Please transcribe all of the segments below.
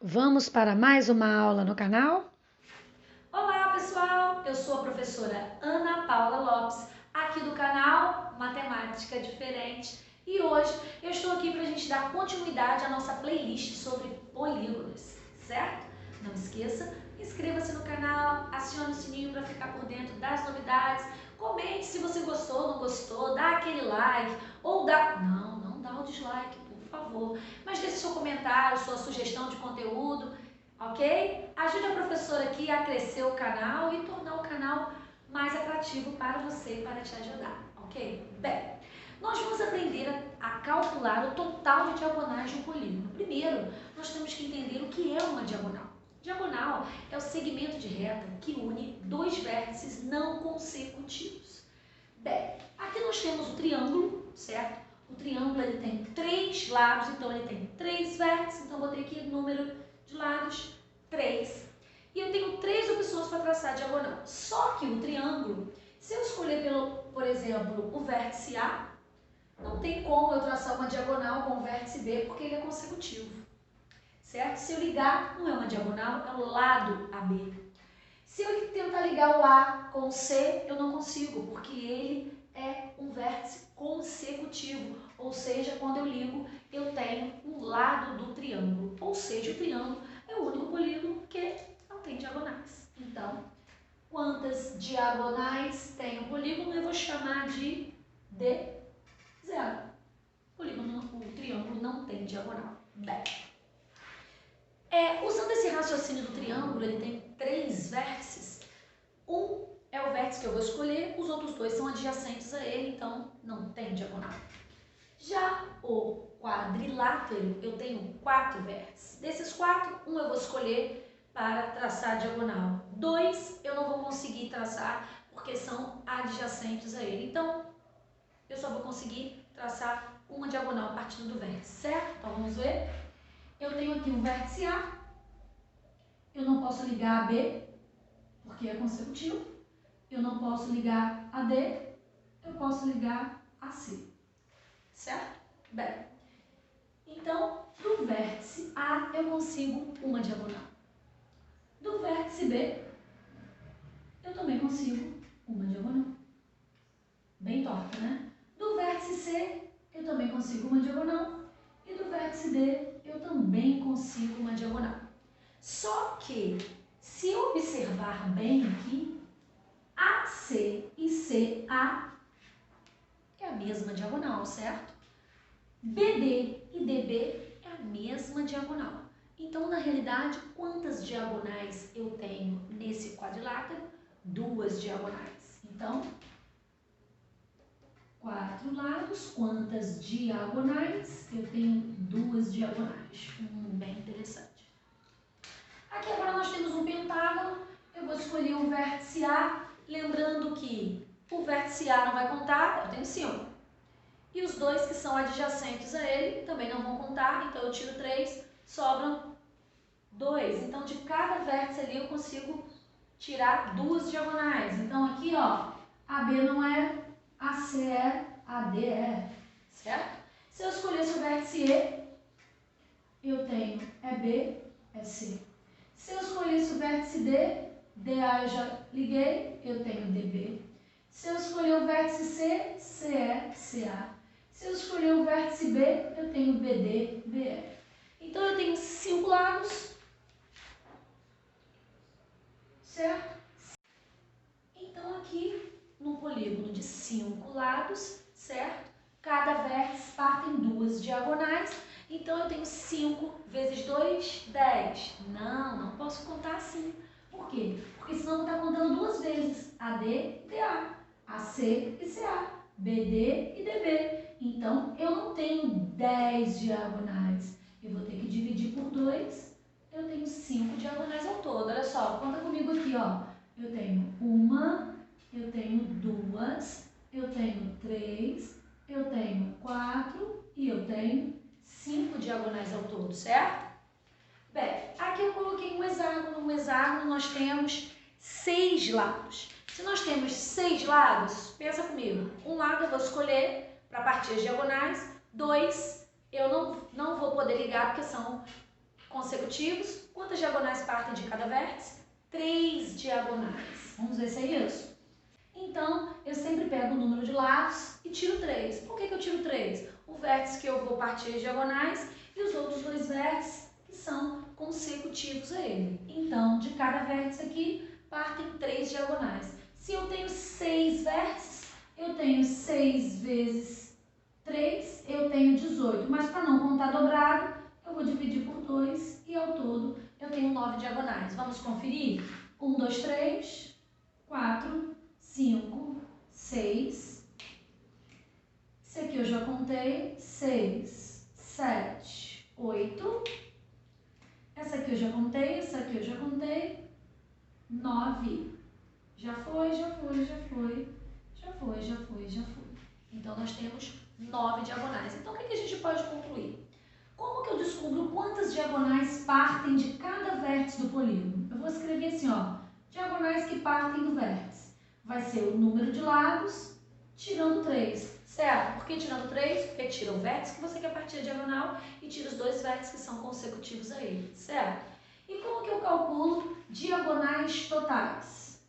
Vamos para mais uma aula no canal? Olá pessoal, eu sou a professora Ana Paula Lopes, aqui do canal Matemática Diferente, e hoje eu estou aqui para a gente dar continuidade à nossa playlist sobre polígonos, certo? Não esqueça, inscreva-se no canal, acione o sininho para ficar por dentro das novidades, comente se você gostou ou não gostou, dá aquele like ou dá... Não dá o dislike, por favor, mas deixe seu comentário, sua sugestão de conteúdo, ok? Ajude a professora aqui a crescer o canal e tornar o canal mais atrativo para você e para te ajudar, ok? Bem, nós vamos aprender a calcular o total de diagonais de um polígono. Primeiro, nós temos que entender o que é uma diagonal. Diagonal é o segmento de reta que une dois vértices não consecutivos. Bem, aqui nós temos o triângulo, certo? O triângulo ele tem 3 lados, então ele tem 3 vértices, então vou ter aqui o número de lados 3. E eu tenho 3 opções para traçar a diagonal. Só que o triângulo, se eu escolher, por exemplo, o vértice A, não tem como eu traçar uma diagonal com o vértice B, porque ele é consecutivo. Certo? Se eu ligar, não é uma diagonal, é o lado AB. Se eu tentar ligar o A com o C, eu não consigo, porque ele é um vértice consecutivo. Ou seja, quando eu ligo, eu tenho um lado do triângulo. Ou seja, o triângulo é o único polígono que não tem diagonais. Então, quantas diagonais tem o polígono? Eu vou chamar de D0. O triângulo não tem diagonal. Bem, usando esse raciocínio do triângulo, ele tem 3 vértices. Um é o vértice que eu vou escolher, os outros 2 são adjacentes a ele, então não tem diagonal. Já o quadrilátero, eu tenho 4 vértices. Desses 4, um eu vou escolher para traçar a diagonal. 2 eu não vou conseguir traçar porque são adjacentes a ele. Então, eu só vou conseguir traçar uma diagonal partindo do vértice, certo? Então, vamos ver. Eu tenho aqui um vértice A. Eu não posso ligar a B, porque é consecutivo. Eu não posso ligar a D. Eu posso ligar a C. Certo? Bem, então, do vértice A eu consigo uma diagonal. Do vértice B, eu também consigo uma diagonal. Bem torta, né? Do vértice C, eu também consigo uma diagonal. E do vértice D, eu também consigo uma diagonal. Só que, se eu observar bem aqui, AC e CA é a mesma diagonal, certo? BD e DB é a mesma diagonal. Então, na realidade, quantas diagonais eu tenho nesse quadrilátero? 2 diagonais. Então, 4 lados, quantas diagonais? Eu tenho 2 diagonais. Bem interessante. Aqui agora nós temos um pentágono. Eu vou escolher o vértice A, lembrando que o vértice A não vai contar, eu tenho 5. E os 2 que são adjacentes a ele também não vão contar, então eu tiro 3, sobram 2. Então, de cada vértice ali eu consigo tirar 2 diagonais. Então, aqui, ó, AB não é, AC é, AD é, certo? Se eu escolhesse o vértice E, eu tenho B, é C. Se eu escolhesse o vértice D, DA eu já liguei, eu tenho DB. Se eu escolher o vértice C, CE, CA. Se eu escolher o vértice B, eu tenho BD, BF. Então, eu tenho 5 lados, certo? Então, aqui, no polígono de 5 lados, certo? Cada vértice parte em 2 diagonais. Então, eu tenho 5 vezes 2, 10. Não posso contar assim. Por quê? Porque senão eu vou estar contando 2 vezes AD e DA, AC e CA, BD e DB. Então, eu não tenho 10 diagonais. Eu vou ter que dividir por 2. Eu tenho 5 diagonais ao todo. Olha só, conta comigo aqui, ó. Eu tenho 1, eu tenho 2, eu tenho 3, eu tenho 4 e eu tenho 5 diagonais ao todo, certo? Bem, aqui eu coloquei um hexágono. No hexágono nós temos 6 lados. Se nós temos 6 lados, pensa comigo. Um lado eu vou escolher para partir as diagonais. 2 eu não vou poder ligar porque são consecutivos. Quantas diagonais partem de cada vértice? 3 diagonais. Vamos ver se é isso? Então, eu sempre pego o número de lados e tiro 3. Por que eu tiro 3? O vértice que eu vou partir as diagonais e os outros dois vértices que são consecutivos a ele. Então, de cada vértice aqui, partem 3 diagonais. Se eu tenho 6 vértices, eu tenho 6 vezes 3, eu tenho 18. Mas para não contar dobrado, eu vou dividir por 2 e ao todo eu tenho 9 diagonais. Vamos conferir? 1, 2, 3, 4, 5, 6. Esse aqui eu já contei. 6, 7, 8. Essa aqui eu já contei. Essa aqui eu já contei. 9. Já foi, já foi, já foi. Já foi, já foi, já foi. Então, nós temos 9 diagonais. Então, o que a gente pode concluir? Como que eu descubro quantas diagonais partem de cada vértice do polígono? Eu vou escrever assim, ó, diagonais que partem do vértice. Vai ser o número de lados, tirando 3, certo? Por que tirando 3? Porque tira o vértice que você quer partir a diagonal e tira os dois vértices que são consecutivos a ele, certo? E como que eu calculo diagonais totais?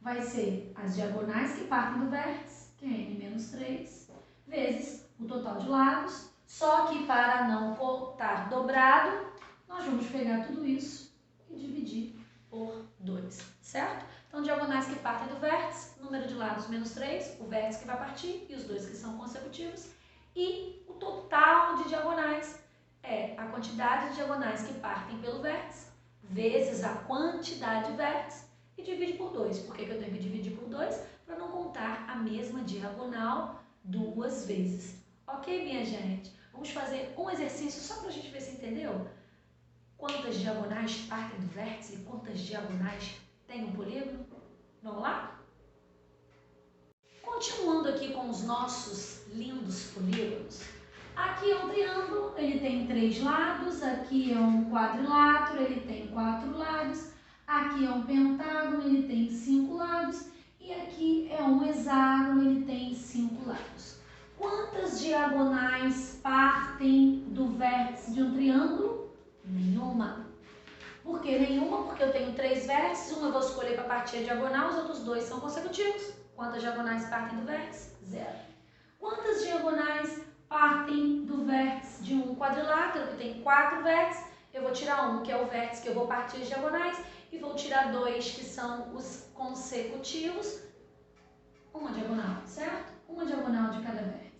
Vai ser as diagonais que partem do vértice, que é n menos 3, vezes o total de lados. Só que para não contar dobrado, nós vamos pegar tudo isso e dividir por 2, certo? Então, diagonais que partem do vértice, número de lados menos 3, o vértice que vai partir e os dois que são consecutivos. E o total de diagonais é a quantidade de diagonais que partem pelo vértice vezes a quantidade de vértice e divide por 2. Por que eu tenho que dividir por 2? Para não contar a mesma diagonal 2 vezes. Ok, minha gente? Vamos fazer um exercício só para a gente ver se entendeu? Quantas diagonais partem do vértice e quantas diagonais tem um polígono? Vamos lá? Continuando aqui com os nossos lindos polígonos. Aqui é um triângulo, ele tem 3 lados. Aqui é um quadrilátero, ele tem 4 lados. Aqui é um pentágono, ele tem 5 lados. E aqui é um hexágono, ele tem 5 lados. Quantas diagonais partem do vértice de um triângulo? Nenhuma. Por que nenhuma? Porque eu tenho 3 vértices, uma eu vou escolher para partir a diagonal, os outros 2 são consecutivos. Quantas diagonais partem do vértice? 0. Quantas diagonais partem do vértice de um quadrilátero, que tem 4 vértices? Eu vou tirar um, que é o vértice que eu vou partir as diagonais, e vou tirar 2, que são os consecutivos. Uma diagonal, certo? Uma diagonal de cada vértice.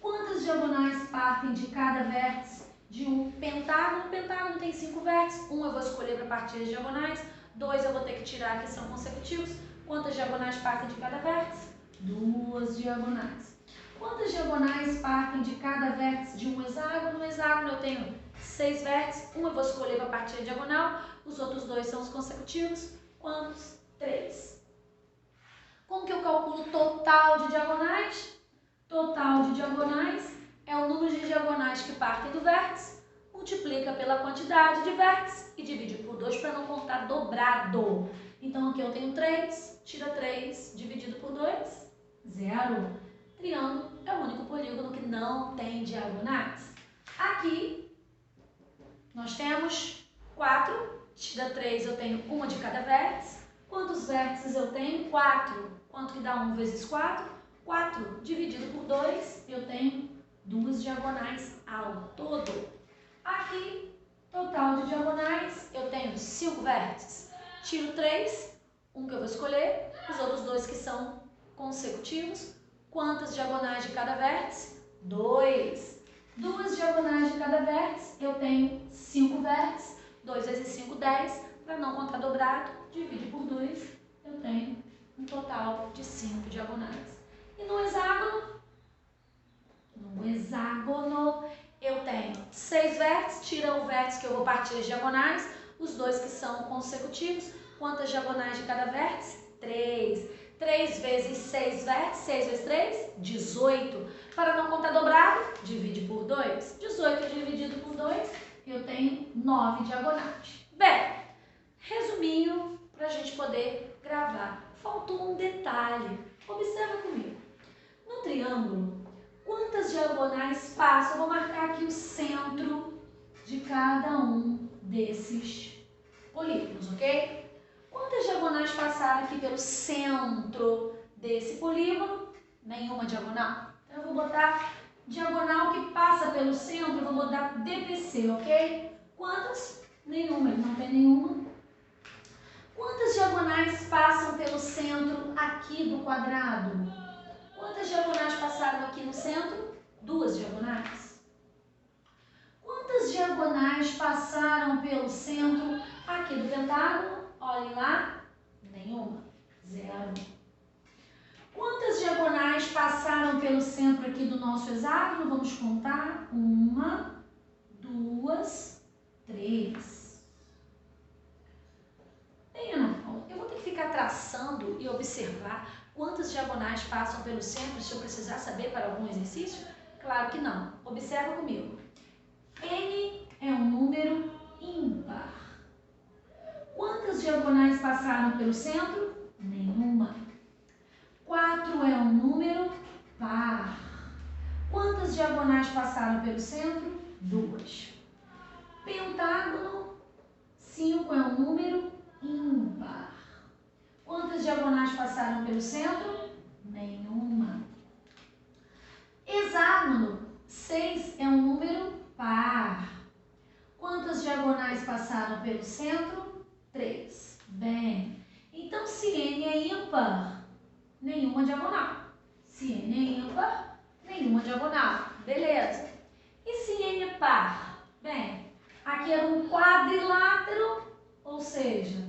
Quantas diagonais partem de cada vértice de um pentágono? O pentágono tem 5 vértices. Um eu vou escolher para partir as diagonais. 2 eu vou ter que tirar, que são consecutivos. Quantas diagonais partem de cada vértice? 2 diagonais. Quantas diagonais partem de cada vértice de um hexágono? No hexágono eu tenho 6 vértices. Um eu vou escolher para partir a diagonal. Os outros 2 são os consecutivos. Quantos? 3. Como que eu calculo o total de diagonais? Total de diagonais é o número de diagonais que partem do vértice, multiplica pela quantidade de vértices e divide por 2 para não contar dobrado. Então, aqui eu tenho 3, tira 3, dividido por 2, 0. Triângulo é o único polígono que não tem diagonais. Aqui, nós temos 4, tira 3, eu tenho uma de cada vértice. Quantos vértices eu tenho? 4. Quanto que dá 1 vezes 4? 4 dividido por 2, eu tenho 2 diagonais ao todo. Aqui, total de diagonais, eu tenho 5 vértices. Tiro 3, um que eu vou escolher, os outros 2 que são consecutivos. Quantas diagonais de cada vértice? 2. 2 diagonais de cada vértice, eu tenho 5 vértices. 2 vezes 5, 10. Para não contar dobrado, divide por 2, eu tenho um total de 5 diagonais. E no hexágono, eu tenho 6 vértices, tira o vértice que eu vou partir as diagonais, os 2 que são consecutivos. Quantas diagonais de cada vértice? 3. 3 vezes 6 vértices, 6 vezes 3, 18. Para não contar dobrado, divide por 2. 18 dividido por 2, eu tenho 9 diagonais. Bem, resuminho para a gente poder gravar. Faltou um detalhe. Observa comigo. No triângulo, quantas diagonais passam? Eu vou marcar aqui o centro de cada um desses polígonos, ok? Quantas diagonais passaram aqui pelo centro desse polígono? Nenhuma diagonal. Então, eu vou botar diagonal que passa pelo centro, eu vou botar DPC, ok? Quantas? Nenhuma, ele não tem nenhuma. Quantas diagonais passam pelo centro aqui do quadrado? Quantas diagonais passaram aqui no centro? 2 diagonais. Quantas diagonais passaram pelo centro aqui do pentágono? Olhem lá. Nenhuma. 0. Quantas diagonais passaram pelo centro aqui do nosso hexágono? Vamos contar. 1, 2, 3. Bem, Ana Paula, eu vou ter que ficar traçando e observar quantas diagonais passam pelo centro se eu precisar saber para algum exercício? Claro que não. Observa comigo. N é um número ímpar. Quantas diagonais passaram pelo centro? Nenhuma. 4 é um número par. Quantas diagonais passaram pelo centro? 2. Pentágono, 5 é um número ímpar. Quantas diagonais passaram pelo centro? Nenhuma. Hexágono, 6 é um número par. Quantas diagonais passaram pelo centro? 3. Bem, então se N é ímpar, nenhuma diagonal. Se N é ímpar, nenhuma diagonal. Beleza. E se N é par? Bem, aqui era um quadrilátero, ou seja,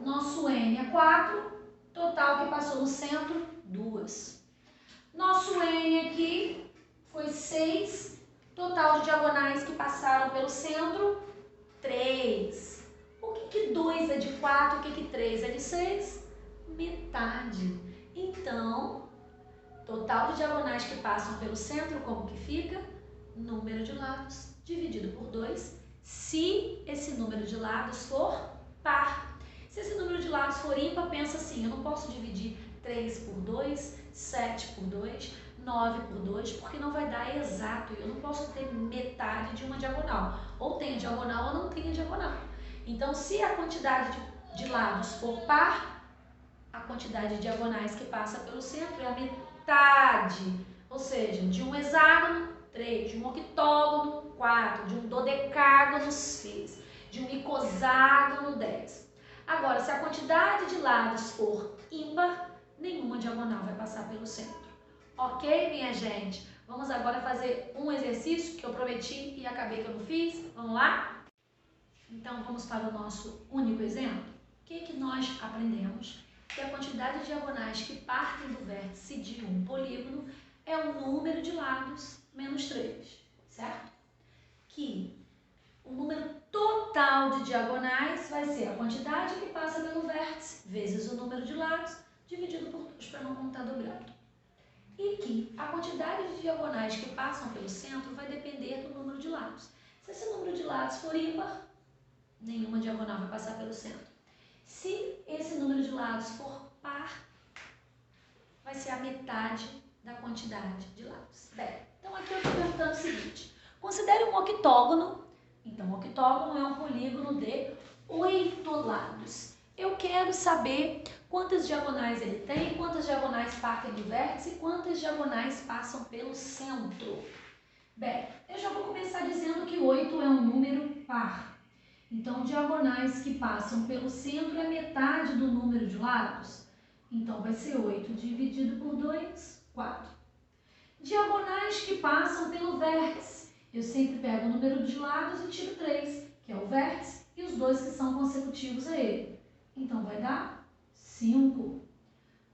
nosso N é 4, total que passou no centro, 2. Nosso N aqui foi 6, total de diagonais que passaram pelo centro, 3. O que 2 é de 4, o que 3 é de 6? Metade. Então, total de diagonais que passam pelo centro, como que fica? Número de lados dividido por 2, se esse número de lados for par. Se esse número de lados for ímpar, pensa assim, eu não posso dividir 3 por 2, 7 por 2, 9 por 2, porque não vai dar exato. Eu não posso ter metade de uma diagonal. Ou tem a diagonal ou não tem a diagonal. Então, se a quantidade de lados for par, a quantidade de diagonais que passa pelo centro é a metade. Ou seja, de um hexágono, 3, de um octógono, 4, de um dodecágono, 6, de um icoságono, 10. Agora, se a quantidade de lados for ímpar, nenhuma diagonal vai passar pelo centro. Ok, minha gente? Vamos agora fazer um exercício que eu prometi e acabei que eu não fiz. Vamos lá? Então, vamos para o nosso único exemplo. O que nós aprendemos? Que a quantidade de diagonais que partem do vértice de um polígono é o número de lados menos 3, certo? Que o número total de diagonais vai ser a quantidade que passa pelo vértice vezes o número de lados dividido por 2 para não contar dobrado. E que a quantidade de diagonais que passam pelo centro vai depender do número de lados. Se esse número de lados for ímpar, nenhuma diagonal vai passar pelo centro. Se esse número de lados for par, vai ser a metade da quantidade de lados. Bem, então aqui eu estou perguntando o seguinte. Considere um octógono. Então, o octógono é um polígono de 8 lados. Eu quero saber quantas diagonais ele tem, quantas diagonais partem do vértice e quantas diagonais passam pelo centro. Bem, eu já vou começar dizendo que 8 é um número par. Então, diagonais que passam pelo centro é metade do número de lados. Então, vai ser 8 dividido por 2, 4. Diagonais que passam pelo vértice. Eu sempre pego o número de lados e tiro 3, que é o vértice, e os 2 que são consecutivos a ele. Então, vai dar 5.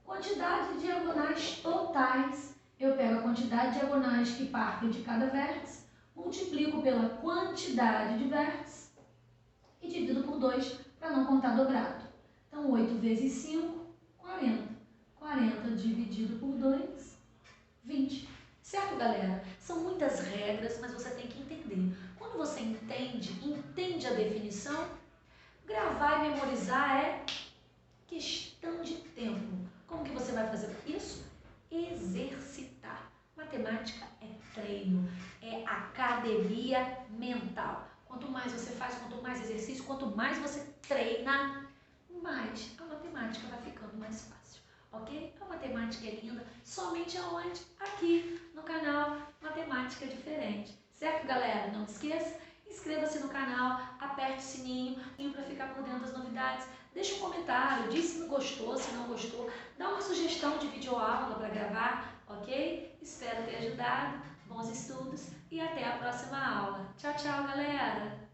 Quantidade de diagonais totais. Eu pego a quantidade de diagonais que partem de cada vértice, multiplico pela quantidade de vértices e divido por 2 para não contar dobrado. Então, 8 vezes 5, 40. 40 dividido por 2, 20. Certo, galera? São muitas regras, mas você tem que entender. Quando você entende a definição, gravar e memorizar é questão de tempo. Como que você vai fazer isso? Exercitar. Matemática é treino, é academia mental. Quanto mais você faz, quanto mais exercício, quanto mais você treina, mais a matemática vai ficando mais fácil, ok? A matemática é linda, somente aonde? Aqui no canal Matemática Diferente. Certo, galera? Não esqueça, inscreva-se no canal, aperte o sininho para ficar por dentro das novidades. Deixa um comentário, diz se gostou, se não gostou, dá uma sugestão de videoaula para gravar, ok? Espero ter ajudado. Bons estudos e até a próxima aula. Tchau, tchau, galera!